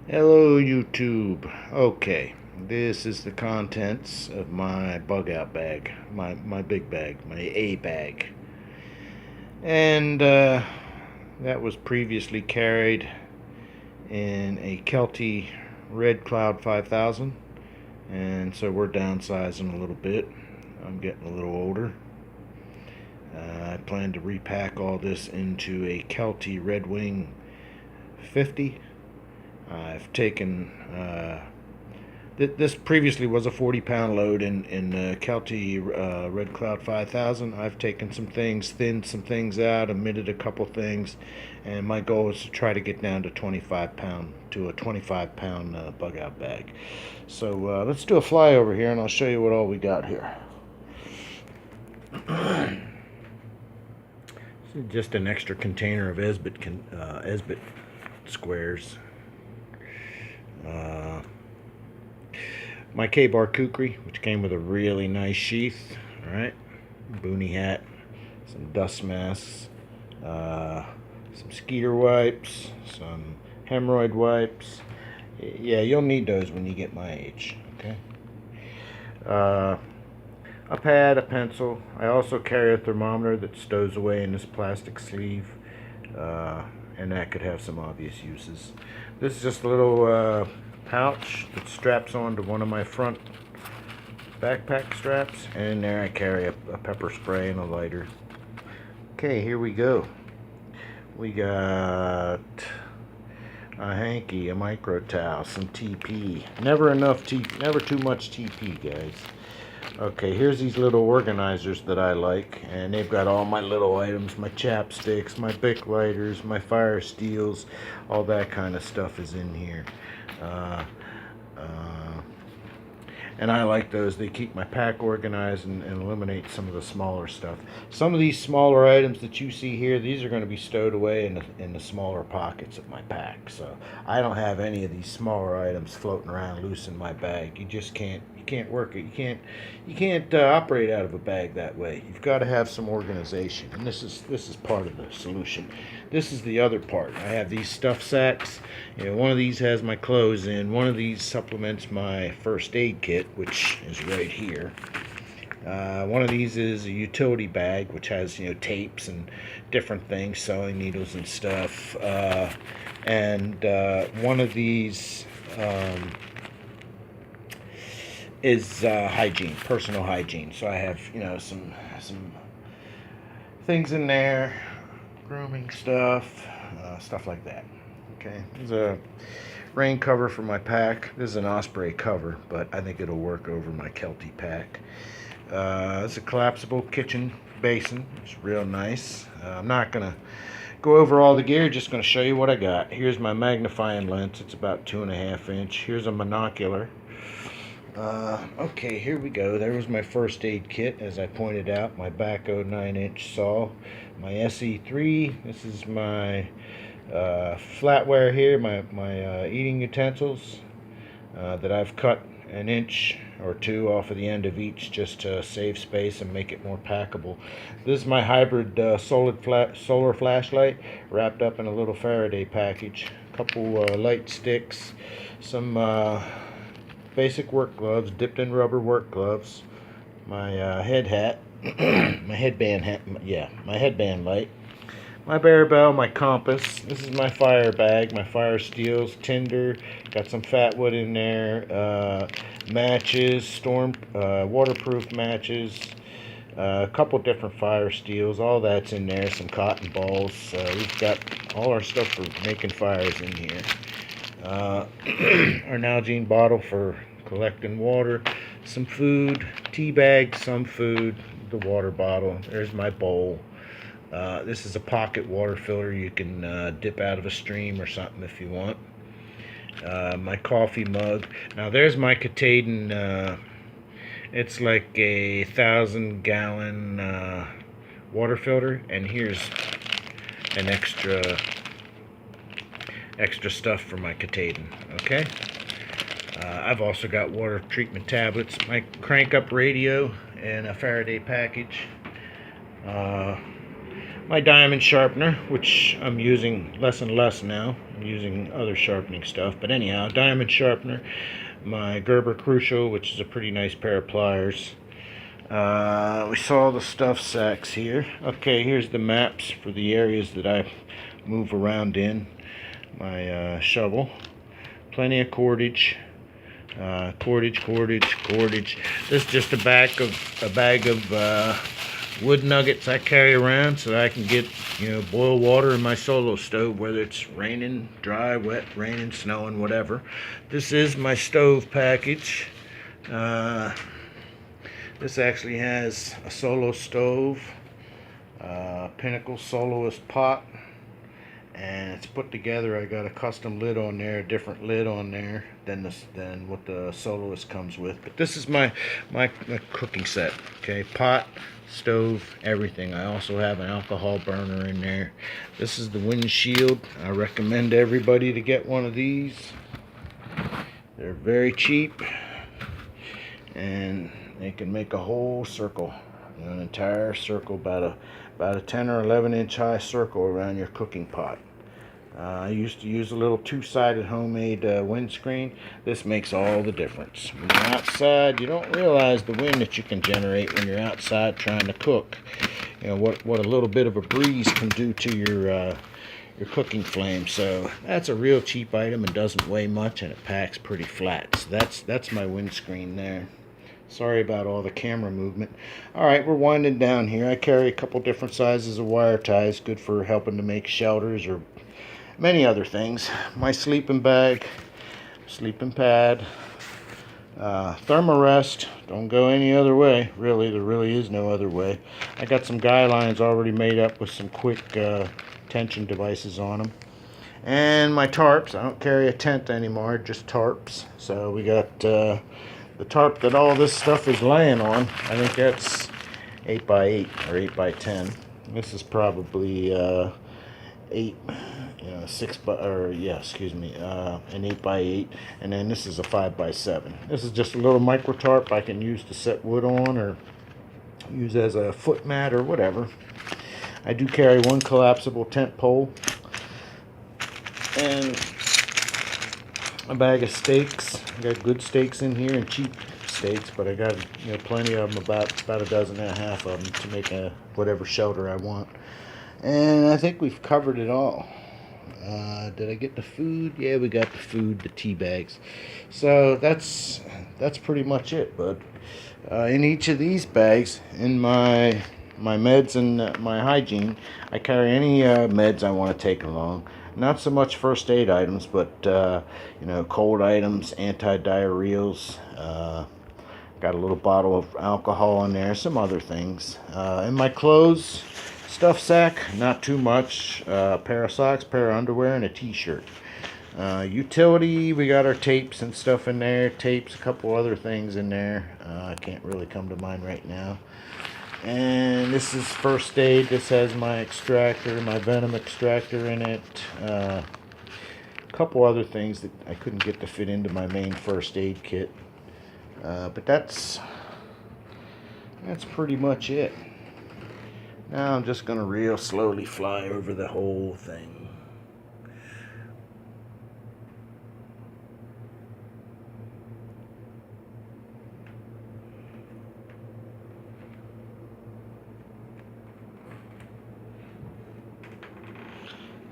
Hello YouTube. Okay, this is the contents of my bug out bag, my big bag, my A bag. And that was previously carried in a Kelty Red Cloud 5000. And so we're downsizing a little bit. I'm getting a little older. I plan to repack all this into a Kelty Red Wing 50. I've taken this previously was a 40-pound load in Kelty Red Cloud 5000. I've taken some things, thinned some things out, omitted a couple things, and my goal is to try to get down to 25-pound bug out bag. So let's do a flyover here, and I'll show you what all we got here. Just an extra container of Esbit squares. My K-bar kukri, which came with a really nice sheath. All right, boonie hat, some dust masks, some skeeter wipes, some hemorrhoid wipes. Yeah, you'll need those when you get my age. Okay. A pad, a pencil. I also carry a thermometer that stows away in this plastic sleeve, and that could have some obvious uses. This is just a little pouch that straps onto one of my front backpack straps, and in there I carry a pepper spray and a lighter. Okay, here we go. We got a hanky, a micro towel, some TP. Never too much TP, guys. Okay, here's these little organizers that I like, and they've got all my little items, my chapsticks, my Bic lighters, my fire steels, all that kind of stuff is in here. And I like those. They keep my pack organized and eliminate some of the smaller stuff. Some of these smaller items that you see here, these are going to be stowed away in the smaller pockets of my pack. So I don't have any of these smaller items floating around loose in my bag. You just can't. You can't work it. You can't operate out of a bag that way. You've got to have some organization, and this is part of the solution. This is the other part. I have these stuff sacks. You know, one of these has my clothes in. One of these supplements my first aid kit, which is right here. One of these is a utility bag, which has, you know, tapes and different things, sewing needles and stuff. And one of these is hygiene, personal hygiene. So I have, you know, some things in there, grooming stuff, stuff like that. Okay, there's a rain cover for my pack. This is an Osprey cover, but I think it'll work over my Kelty pack. It's a collapsible kitchen basin. It's real nice. I'm not gonna go over all the gear, just gonna show you what I got. Here's my magnifying lens. It's about 2.5 inch. Here's a monocular. Okay, here we go. There was my first aid kit, as I pointed out. My Baco 9-inch saw, my SE3. This is my flatware here, my eating utensils that I've cut 1 or 2 inches off of the end of each just to save space and make it more packable. This is my hybrid solar flashlight wrapped up in a little Faraday package. A couple light sticks, some basic work gloves, dipped in rubber work gloves, my head hat, my headband hat, yeah, my headband light, my bear bell, my compass. This is my fire bag, my fire steels, tinder, got some fat wood in there, matches, waterproof matches, a couple different fire steels, all that's in there, some cotton balls. We've got all our stuff for making fires in here. Our Nalgene bottle for collecting water, some food, tea bag, some food, the water bottle. There's my bowl. This is a pocket water filter. You can dip out of a stream or something if you want. My coffee mug. Now there's my Kataydin. It's like a 1,000-gallon water filter, and here's an extra stuff for my Kataydin. Okay. I've also got water treatment tablets, my crank up radio, and a Faraday package. My my diamond sharpener, which I'm using less and less now. I'm using other sharpening stuff, but anyhow, diamond sharpener, my Gerber Crucial, which is a pretty nice pair of pliers. We saw the stuff sacks here. Okay, here's the maps for the areas that I move around in. My shovel, plenty of cordage. Cordage. This is just a bag of wood nuggets I carry around so that I can get, boil water in my solo stove, whether it's raining, dry, wet, raining, snowing, whatever. This is my stove package. This actually has a solo stove, Pinnacle soloist pot, and it's put together. I got a custom lid on there, a different lid on there than what the soloist comes with. But this is my cooking set. Okay, pot, stove, everything. I also have an alcohol burner in there. This is the windshield. I recommend everybody to get one of these. They're very cheap, and they can make a whole circle, an entire circle, about a 10 or 11 inch high circle around your cooking pot. I used to use a little two-sided homemade windscreen. This makes all the difference. When you're outside, you don't realize the wind that you can generate when you're outside trying to cook. What a little bit of a breeze can do to your cooking flame. So that's a real cheap item and doesn't weigh much, and it packs pretty flat. So that's my windscreen there. Sorry about all the camera movement. Alright, we're winding down here. I carry a couple different sizes of wire ties, good for helping to make shelters or many other things. My sleeping bag, sleeping pad, thermarest. Don't go any other way. Really, there really is no other way. I got some guy lines already made up with some quick tension devices on them. And my tarps. I don't carry a tent anymore, just tarps. So we got the tarp that all this stuff is laying on. I think that's 8x8 or 8x10. This is probably an 8x8, and then this is a 5x7. This is just a little micro tarp I can use to set wood on or use as a foot mat or whatever. I do carry one collapsible tent pole and a bag of stakes. I got good stakes in here and cheap stakes, but I got plenty of them, about a dozen and a half of them to make whatever shelter I want. And I think we've covered it all. Did I get the food? Yeah, we got the food, the tea bags. So that's pretty much it. But in each of these bags, in my meds and my hygiene, I carry any meds I want to take along. Not so much first aid items, but cold items, anti-diarrheals. Got a little bottle of alcohol in there, some other things. In my clothes stuff sack, not too much. Pair of socks, pair of underwear, and a t-shirt. Utility, we got our tapes and stuff in there. Tapes, a couple other things in there. I can't really come to mind right now. And this is first aid. This has my extractor, my venom extractor in it. A couple other things that I couldn't get to fit into my main first aid kit. But that's pretty much it. Now I'm just going to real slowly fly over the whole thing.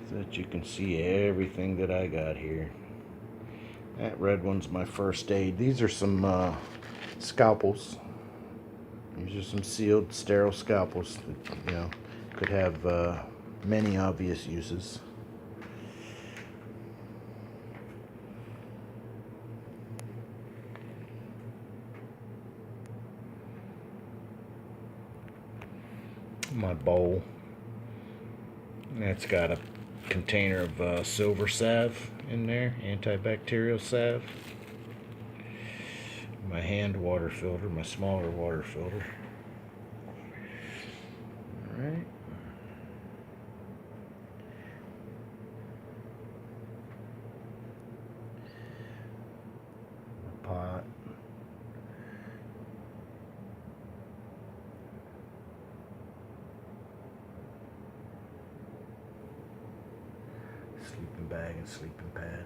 So that you can see everything that I got here. That red one's my first aid. These are some scalpels. These are some sealed, sterile scalpels that, could have many obvious uses. My bowl. That's got a container of silver salve in there, antibacterial salve. My hand water filter, my smaller water filter. Alright. Pot. bag and sleeping pad.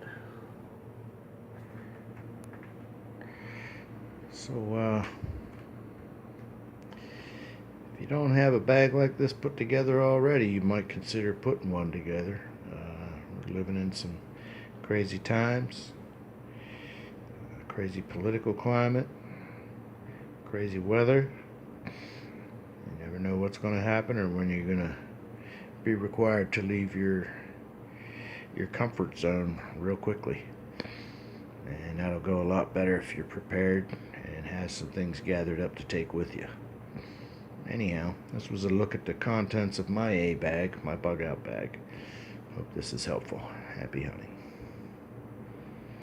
So if you don't have a bag like this put together already, you might consider putting one together. We're living in some crazy times, crazy political climate, crazy weather. You never know what's going to happen or when you're going to be required to leave your comfort zone real quickly. And that'll go a lot better if you're prepared and have some things gathered up to take with you. Anyhow, this was a look at the contents of my A bag, my bug out bag. Hope this is helpful. Happy hunting.